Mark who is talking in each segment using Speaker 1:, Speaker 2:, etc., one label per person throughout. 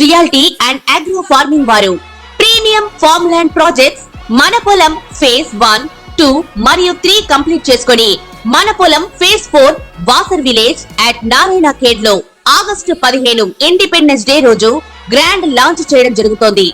Speaker 1: Reality and agro farming వారు premium farm land projects మన పొలం ఫేజ్ 1, 2 మరియు 3 కంప్లీట్ చేసుకొని మన పొలం phase 4 Wasar village at Narayana Khed లో ఆగస్టు 15 ఇండిపెండెన్స్ డే రోజు గ్రాండ్ లాంచ్ చేయడం జరుగుతోంది.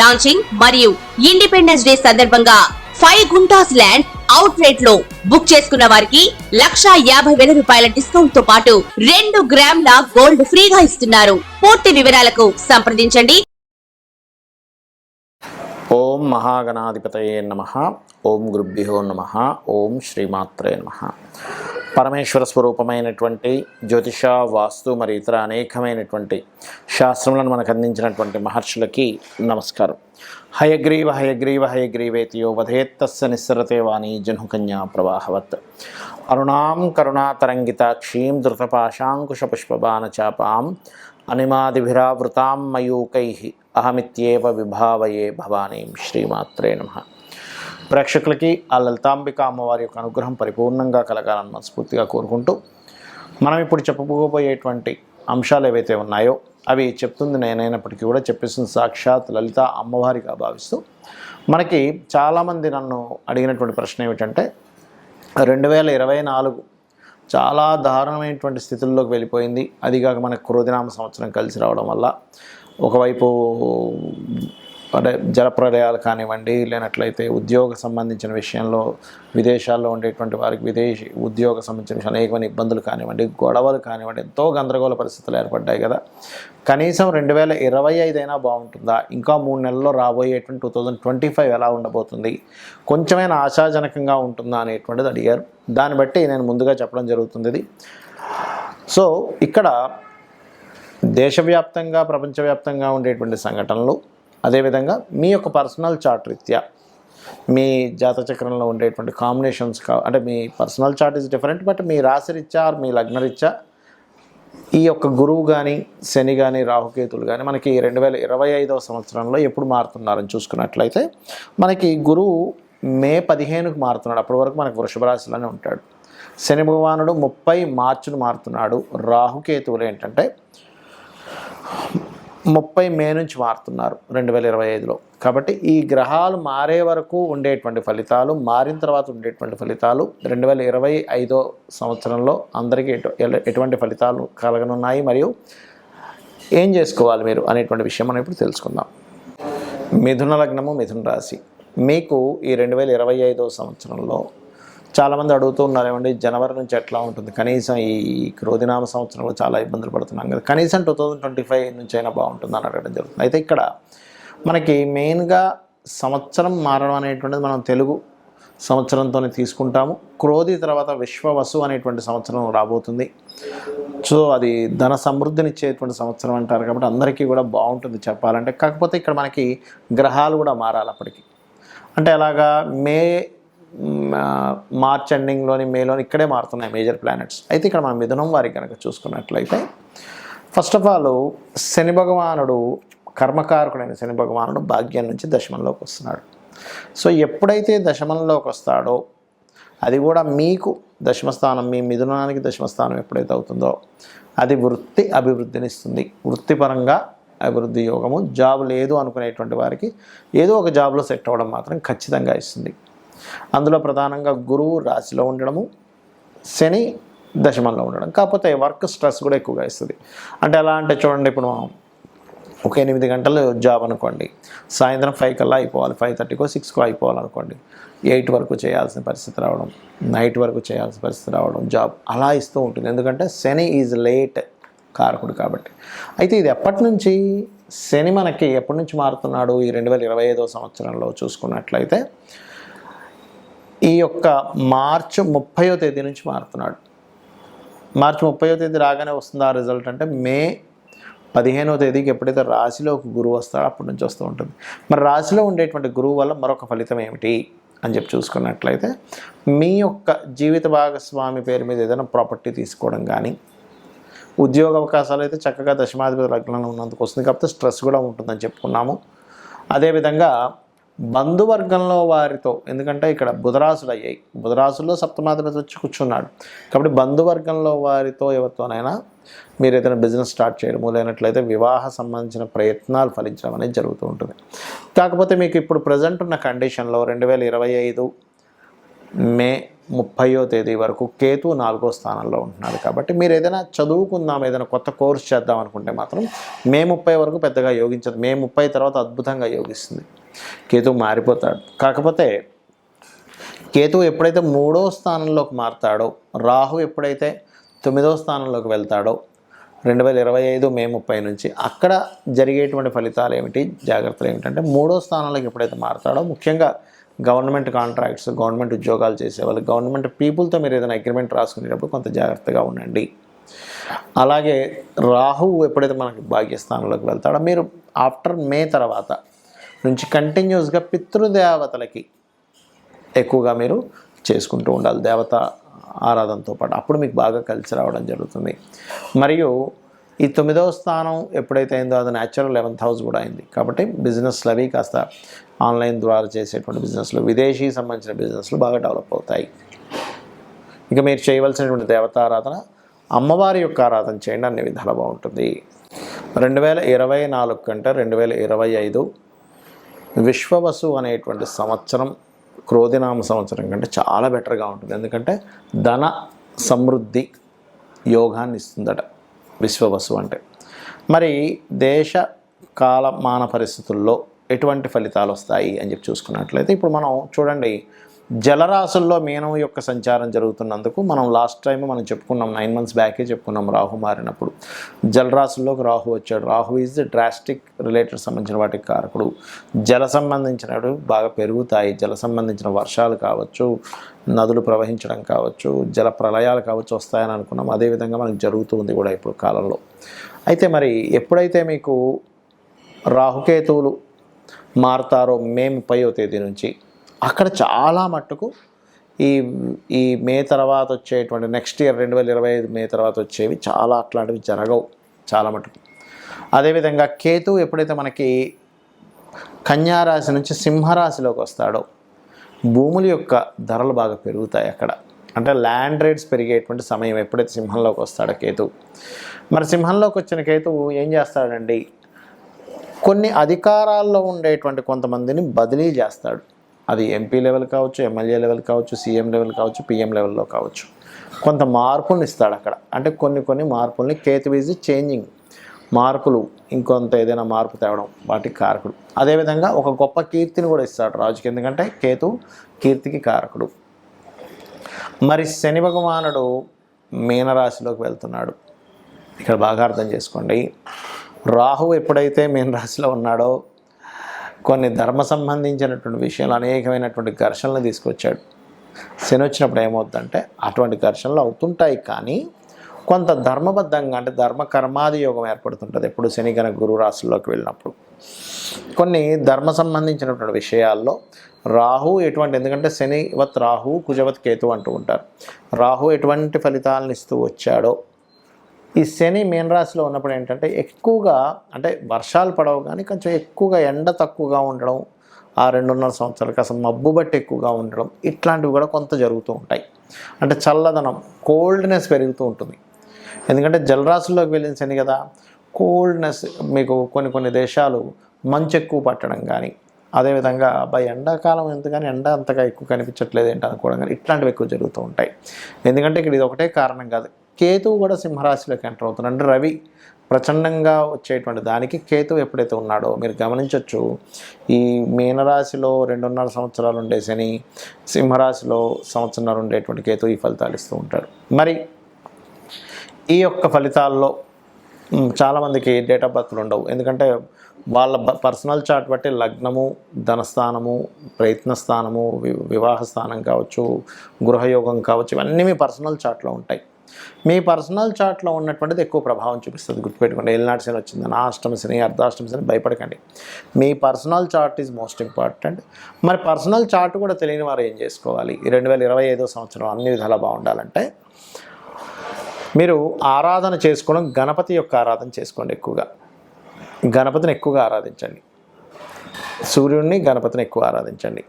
Speaker 1: లాంచింగ్ మరియు ఇండిపెండెన్స్ డే సందర్భంగా 5 గుంటాస్ ల్యాండ్ అవుట్ రేట్ లో బుక్ చేసుకున్న వారికి 1,50,000 రూపాయల డిస్కౌంట్ తో పాటు 2 గ్రాముల గోల్డ్ ఫ్రీగా ఇస్తున్నారు. పూర్తి వివరాలకు సంప్రదించండి.
Speaker 2: ఓం మహాగణాధిపతయే నమః. ఓం గురుభ్యో నమః. ఓం శ్రీమాత్రే నమః. పరమేశ్వర స్వరూపమైనటువంటి జ్యోతిష, వాస్తు మరియు ఇతర అనేకమైనటువంటి శాస్త్రములను మనకు అందించినటువంటి మహర్షులకి నమస్కారం. హయగ్రీవ హయగ్రీవ హయగ్రీవేతియో వధేత్తస్య నిస్సరతే వాణి జహ్నుకన్యా ప్రవాహవత్. అరుణాం కరుణాతరంగితాక్షీం ధృతపాశాంకుశపుష్పబాణచాపాం అనిమాదిభిరావృతాం మయూకైః అహమిత్యేవ విభావయే భవానీం. శ్రీమాత్రే నమః. ప్రేక్షకులకి ఆ లలితాంబిక అమ్మవారి యొక్క అనుగ్రహం పరిపూర్ణంగా కలగాలని మనస్ఫూర్తిగా కోరుకుంటూ, మనం ఇప్పుడు చెప్పబోయేటువంటి అంశాలు ఏవైతే ఉన్నాయో అవి చెప్తుంది నేనైనప్పటికీ కూడా చెప్పేసింది సాక్షాత్ లలిత అమ్మవారిగా భావిస్తూ, మనకి చాలామంది నన్ను అడిగినటువంటి ప్రశ్న ఏమిటంటే 2024 చాలా దారుణమైనటువంటి స్థితుల్లోకి వెళ్ళిపోయింది. అదిగాక మనకు క్రోధినామ సంవత్సరం కలిసి రావడం వల్ల ఒకవైపు అంటే జలప్రలయాలు కానివ్వండి, లేనట్లయితే ఉద్యోగ సంబంధించిన విషయంలో విదేశాల్లో ఉండేటువంటి వారికి విదేశీ ఉద్యోగ సంబంధించిన అనేకమైన ఇబ్బందులు కానివ్వండి, గొడవలు కానివ్వండి, ఎంతో గందరగోళ పరిస్థితులు ఏర్పడ్డాయి కదా. కనీసం 2025 అయినా బాగుంటుందా, ఇంకా 3 నెలల్లో రాబోయేటువంటి 2025 ఎలా ఉండబోతుంది, కొంచెమైనా ఆశాజనకంగా ఉంటుందా అనేటువంటిది అడిగారు. దాన్ని బట్టి నేను ముందుగా చెప్పడం జరుగుతుంది. సో ఇక్కడ దేశవ్యాప్తంగా ప్రపంచవ్యాప్తంగా ఉండేటువంటి సంఘటనలు, అదేవిధంగా మీ యొక్క పర్సనల్ చార్ట్ రీత్యా మీ జాతచక్రంలో ఉండేటువంటి కాంబినేషన్స్ అంటే మీ personal chart is different, but మీ రాశి రీత్యా మీ లగ్నరీత్యా ఈ యొక్క గురువు కానీ శని కానీ రాహుకేతులు కానీ మనకి 2025వ సంవత్సరంలో ఎప్పుడు మారుతున్నారని చూసుకున్నట్లయితే మనకి గురువు మే 15కు మారుతున్నాడు. అప్పటి వరకు మనకు వృషభ రాశిలోనే ఉంటాడు. శని భగవానుడు 30 మార్చిను మారుతున్నాడు. రాహుకేతువులు ఏంటంటే 30 మే నుంచి మారుతున్నారు 2025లో. కాబట్టి ఈ గ్రహాలు మారే వరకు ఉండేటువంటి ఫలితాలు, మారిన తర్వాత ఉండేటువంటి ఫలితాలు 2025 సంవత్సరంలో అందరికీ ఎటువంటి ఫలితాలు కలగనున్నాయి, మరియు ఏం చేసుకోవాలి మీరు అనేటువంటి విషయం మనం ఇప్పుడు తెలుసుకుందాం. మిథున లగ్నము, మిథున రాశి. మీకు ఈ 2025 సంవత్సరంలో చాలామంది అడుగుతూ ఉన్నారు, ఏమండి జనవరి నుంచి ఎట్లా ఉంటుంది, కనీసం ఈ క్రోధినామ సంవత్సరంలో చాలా ఇబ్బందులు పడుతున్నాం కదా, కనీసం 2025 నుంచి అయినా బాగుంటుంది అని అడగడం జరుగుతుంది. అయితే ఇక్కడ మనకి మెయిన్గా సంవత్సరం మారడం అనేటువంటిది మనం తెలుగు సంవత్సరంతోనే తీసుకుంటాము. క్రోధి తర్వాత విశ్వవసు అనేటువంటి సంవత్సరం రాబోతుంది. సో అది ధన సమృద్ధినిచ్చేటువంటి సంవత్సరం అంటారు, కాబట్టి అందరికీ కూడా బాగుంటుంది చెప్పాలంటే. కాకపోతే ఇక్కడ మనకి గ్రహాలు కూడా మారాలి అప్పటికి. అంటే అలాగా మార్చ్ ఎండింగ్లోని మేలోని ఇక్కడే మారుతున్నాయి మేజర్ ప్లానెట్స్. అయితే ఇక్కడ మనం మిథునం వారికి కనుక చూసుకున్నట్లయితే ఫస్ట్ ఆఫ్ ఆల్ శని భగవానుడు, కర్మకారకుడైన శని భగవానుడు భాగ్యం నుంచి దశమంలోకి వస్తున్నాడు. సో ఎప్పుడైతే దశమంలోకి వస్తాడో అది కూడా మీకు దశమస్థానం, మీ మిథునానికి దశమస్థానం ఎప్పుడైతే అవుతుందో అది వృత్తి అభివృద్ధినిస్తుంది. వృత్తిపరంగా అభివృద్ధి యోగము, జాబ్ లేదు అనుకునేటువంటి వారికి ఏదో ఒక జాబ్లో సెట్ అవ్వడం మాత్రం ఖచ్చితంగా ఇస్తుంది. అందులో ప్రధానంగా గురువు రాశిలో ఉండడము, శని దశమంలో ఉండడం. కాకపోతే వర్క్ స్ట్రెస్ కూడా ఎక్కువగా ఇస్తుంది. అంటే ఎలా అంటే చూడండి, ఇప్పుడు ఒక 8 గంటలు జాబ్ అనుకోండి, సాయంత్రం 5 కల్లా అయిపోవాలి, 5:30కో 6కో అయిపోవాలనుకోండి, 8 వరకు చేయాల్సిన పరిస్థితి రావడం, నైట్ వరకు చేయాల్సిన పరిస్థితి రావడం, జాబ్ అలా ఇస్తూ ఉంటుంది. ఎందుకంటే శని ఈజ్ లేట్ కారకుడు కాబట్టి. అయితే ఇది ఎప్పటి నుంచి శని మనకి ఎప్పటి నుంచి మారుతున్నాడు ఈ 2025వ సంవత్సరంలో చూసుకున్నట్లయితే ఈ యొక్క మార్చి 30వ తేదీ నుంచి మారుతున్నాడు. మార్చి 30వ తేదీ రాగానే వస్తుంది ఆ రిజల్ట్. అంటే మే 15వ తేదీకి ఎప్పుడైతే రాశిలోకి గురువు వస్తాడో అప్పటి నుంచి వస్తూ ఉంటుంది. మరి రాశిలో ఉండేటువంటి గురువు వల్ల మరొక ఫలితం ఏమిటి అని చెప్పి చూసుకున్నట్లయితే మీ యొక్క జీవిత భాగస్వామి పేరు మీద ఏదైనా ప్రాపర్టీ తీసుకోవడం కానీ, ఉద్యోగ అవకాశాలు అయితే చక్కగా దశమాధిపతి లగ్నంలో ఉన్నందుకు వస్తుంది, కాకపోతే స్ట్రెస్ కూడా ఉంటుందని చెప్పుకున్నాము. అదేవిధంగా బంధువర్గంలో వారితో, ఎందుకంటే ఇక్కడ బుధరాశులు అయ్యాయి, బుధరాశుల్లో సప్తమాధిపతి వచ్చి కూర్చున్నాడు కాబట్టి బంధువర్గంలో వారితో ఎవరితోనైనా మీరు ఏదైనా బిజినెస్ స్టార్ట్ చేయడము లేనట్లయితే వివాహ సంబంధించిన ప్రయత్నాలు ఫలించడం అనేది జరుగుతూ ఉంటుంది. కాకపోతే మీకు ఇప్పుడు ప్రజెంట్ ఉన్న కండిషన్లో 2025 మే 30వ తేదీ వరకు కేతు 4వ స్థానంలో ఉంటున్నాడు కాబట్టి మీరు ఏదైనా చదువుకుందాం, ఏదైనా కొత్త కోర్స్ చేద్దాం అనుకుంటే మాత్రం మే 30 వరకు పెద్దగా యోగించదు. మే 30 తర్వాత అద్భుతంగా యోగిస్తుంది, కేతు మారిపోతాడు. కాకపోతే కేతు ఎప్పుడైతే 3వ స్థానంలోకి మారుతాడో, రాహు ఎప్పుడైతే 9వ స్థానంలోకి వెళ్తాడో 2025 మే 30 నుంచి అక్కడ జరిగేటువంటి ఫలితాలు ఏమిటి, జాగ్రత్తలు ఏమిటంటే 3వ స్థానంలోకి ఎప్పుడైతే మారుతాడో ముఖ్యంగా గవర్నమెంట్ కాంట్రాక్ట్స్, గవర్నమెంట్ ఉద్యోగాలు చేసేవాళ్ళు, గవర్నమెంట్ పీపుల్తో మీరు ఏదైనా అగ్రిమెంట్ రాసుకునేటప్పుడు కొంత జాగ్రత్తగా ఉండండి. అలాగే రాహువు ఎప్పుడైతే మనకి భాగ్యస్థానంలోకి వెళ్తాడో మీరు ఆఫ్టర్ మే తర్వాత నుంచి కంటిన్యూస్గా పితృదేవతలకి ఎక్కువగా మీరు చేసుకుంటూ ఉండాలి, దేవత ఆరాధనతో పాటు. అప్పుడు మీకు బాగా కలిసి రావడం జరుగుతుంది. మరియు ఈ 9వ స్థానం ఎప్పుడైతే అయిందో అది న్యాచురల్ 11th హౌస్ కూడా అయింది కాబట్టి బిజినెస్లు అవి కాస్త ఆన్లైన్ ద్వారా చేసేటువంటి బిజినెస్లు, విదేశీ సంబంధించిన బిజినెస్లు బాగా డెవలప్ అవుతాయి. ఇక మీరు చేయవలసినటువంటి దేవతారాధన, అమ్మవారి యొక్క ఆరాధన చేయండి, అన్ని విధాలు బాగుంటుంది. 2024 కంటే 2025 విశ్వవసు అనేటువంటి సంవత్సరం క్రోధినామ సంవత్సరం కంటే చాలా బెటర్గా ఉంటుంది. ఎందుకంటే ధన సమృద్ధి యోగాన్ని ఇస్తుందట విశ్వవసు అంటే. మరి దేశ కాలమాన పరిస్థితుల్లో ఎటువంటి ఫలితాలు వస్తాయి అని చెప్పి చూసుకున్నట్లయితే ఇప్పుడు మనం చూడండి, జలరాశుల్లో మీనం యొక్క సంచారం జరుగుతున్నందుకు మనం లాస్ట్ టైం మనం చెప్పుకున్నాం, 9 months బ్యాకే చెప్పుకున్నాం రాహు మారినప్పుడు. జలరాశుల్లోకి రాహు వచ్చాడు. Rahu is the drastic related సంబంధించిన వాటికి కారకుడు. జల సంబంధించినవి బాగా పెరుగుతాయి, జల సంబంధించిన వర్షాలు కావచ్చు, నదులు ప్రవహించడం కావచ్చు, జల ప్రళయాలు కావచ్చు వస్తాయని అనుకున్నాం. అదేవిధంగా మనకు జరుగుతుంది కూడా ఇప్పుడు కాలంలో. అయితే మరి ఎప్పుడైతే మీకు రాహుకేతువులు మారుతారో మే 30వ తేదీ నుంచి అక్కడ చాలా మట్టుకు ఈ మే తర్వాత వచ్చేటువంటి నెక్స్ట్ ఇయర్ 2025 మే తర్వాత వచ్చేవి చాలా అట్లాంటివి జరగవు చాలా మటుకు. అదేవిధంగా కేతు ఎప్పుడైతే మనకి కన్యారాశి నుంచి సింహరాశిలోకి వస్తాడో భూముల యొక్క ధరలు బాగా పెరుగుతాయి అక్కడ. అంటే ల్యాండ్ రేట్స్ పెరిగేటువంటి సమయం ఎప్పుడైతే సింహంలోకి వస్తాడో కేతు. మరి సింహంలోకి వచ్చిన కేతువు ఏం చేస్తాడండి, కొన్ని అధికారాల్లో ఉండేటువంటి కొంతమందిని బదిలీ చేస్తాడు. అది ఎంపీ లెవెల్ కావచ్చు, ఎమ్మెల్యే లెవెల్ కావచ్చు, సీఎం లెవెల్ కావచ్చు, పిఎం లెవెల్లో కావచ్చు. కొంత మార్పులను ఇస్తాడు అక్కడ. అంటే కొన్ని మార్పుల్ని కేతు ఈజ్ చేంజింగ్, మార్పులు ఇంకొంత ఏదైనా మార్పు తేవడం వాటికి కారకుడు. అదేవిధంగా ఒక గొప్ప కీర్తిని కూడా ఇస్తాడు రాజుకి, ఎందుకంటే కేతు కీర్తికి కారకుడు. మరి శని భగవానుడు మీనరాశిలోకి వెళ్తున్నాడు. ఇక్కడ బాగా అర్థం చేసుకోండి, రాహు ఎప్పుడైతే మీనరాశిలో ఉన్నాడో కొన్ని ధర్మ సంబంధించినటువంటి విషయాలు అనేకమైనటువంటి ఘర్షణలు తీసుకొచ్చాడు. శని వచ్చినప్పుడు ఏమవుతుందంటే అటువంటి ఘర్షణలు అవుతుంటాయి, కానీ కొంత ధర్మబద్ధంగా అంటే ధర్మ కర్మాది యోగం ఏర్పడుతుంటుంది ఎప్పుడు శని కనుక గురు రాశుల్లోకి వెళ్ళినప్పుడు. కొన్ని ధర్మ సంబంధించినటువంటి విషయాల్లో రాహు ఎటువంటి, ఎందుకంటే శనివత్ రాహు కుజవత్ కేతు అంటూ ఉంటారు. రాహు ఎటువంటి ఫలితాలను ఇస్తూ వచ్చాడో ఈ శని మీనరాశిలో ఉన్నప్పుడు ఏంటంటే ఎక్కువగా అంటే వర్షాలు పడవు కానీ కొంచెం ఎక్కువగా ఎండ తక్కువగా ఉండడం, ఆ 2.5 సంవత్సరాలకు అసలు మబ్బు బట్టి ఎక్కువగా ఉండడం, ఇట్లాంటివి కూడా కొంత జరుగుతూ ఉంటాయి. అంటే చల్లదనం, కోల్డ్నెస్ పెరుగుతూ ఉంటుంది. ఎందుకంటే జలరాశుల్లోకి వెళ్ళిన శని కదా, కోల్డ్నెస్ మీకు కొన్ని దేశాలు మంచు ఎక్కువ పట్టడం కానీ, అదేవిధంగా ఎండాకాలం ఎందుకని ఎండ అంతగా ఎక్కువ కనిపించట్లేదు ఏంటి అనుకోవడం కానీ ఇట్లాంటివి ఎక్కువ జరుగుతూ ఉంటాయి. ఎందుకంటే ఇక్కడ ఇది ఒకటే కారణం కాదు, కేతువు కూడా సింహరాశిలోకి ఎంటర్ అవుతున్నాడు. అంటే రవి ప్రచండంగా వచ్చేటువంటి దానికి కేతువు ఎప్పుడైతే ఉన్నాడో మీరు గమనించవచ్చు. ఈ మీనరాశిలో 2.5 సంవత్సరాలు ఉండే శని, సింహరాశిలో సంవత్సరంన్నర ఉండేటువంటి కేతువు ఈ ఫలితాలు ఇస్తూ ఉంటాడు. మరి ఈ యొక్క ఫలితాల్లో చాలామందికి డేట్ ఆఫ్ బర్త్లు ఉండవు, ఎందుకంటే వాళ్ళ పర్సనల్ చార్ట్ బట్టి లగ్నము, ధనస్థానము, ప్రయత్న స్థానము, వివాహ స్థానం కావచ్చు, గృహయోగం కావచ్చు, ఇవన్నీ మీ పర్సనల్ చార్ట్లో ఉంటాయి. మీ పర్సనల్ చార్ట్లో ఉన్నటువంటిది ఎక్కువ ప్రభావం చూపిస్తుంది. గుర్తుపెట్టుకోండి, ఏలినాటి శని వచ్చిందని అష్టమ శని, అర్ధాష్టమ శని భయపడకండి. మీ personal chart is most important. మరి పర్సనల్ చార్ట్ కూడా తెలియని వారు ఏం చేసుకోవాలి, 2025 సంవత్సరం అన్ని విధాలా బాగుండాలంటే మీరు ఆరాధన చేసుకోవడం, గణపతి యొక్క ఆరాధన చేసుకోండి. ఎక్కువగా గణపతిని ఎక్కువగా ఆరాధించండి. సూర్యుడిని గణపతిని ఎక్కువ ఆరాధించండి.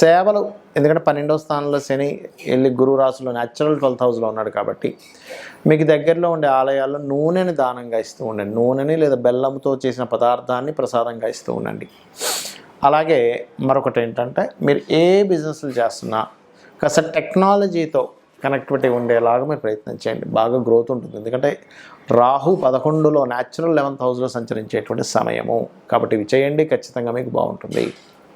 Speaker 2: సేవలు, ఎందుకంటే 12వ స్థానంలో శని వెళ్ళి గురు రాశిలో న్యాచురల్ 12th హౌస్లో ఉన్నాడు కాబట్టి మీకు దగ్గరలో ఉండే ఆలయాల్లో నూనెని దానంగా ఇస్తూ ఉండండి. నూనెని లేదా బెల్లంతో చేసిన పదార్థాన్ని ప్రసాదంగా ఇస్తూ ఉండండి. అలాగే మరొకటి ఏంటంటే, మీరు ఏ బిజినెస్లు చేస్తున్నా కాస్త టెక్నాలజీతో కనెక్టివిటీ ఉండేలాగా మీరు ప్రయత్నం చేయండి. బాగా గ్రోత్ ఉంటుంది. ఎందుకంటే రాహు 11లో న్యాచురల్ 11th హౌస్లో సంచరించేటువంటి సమయము కాబట్టి ఇవి చేయండి, ఖచ్చితంగా మీకు బాగుంటుంది.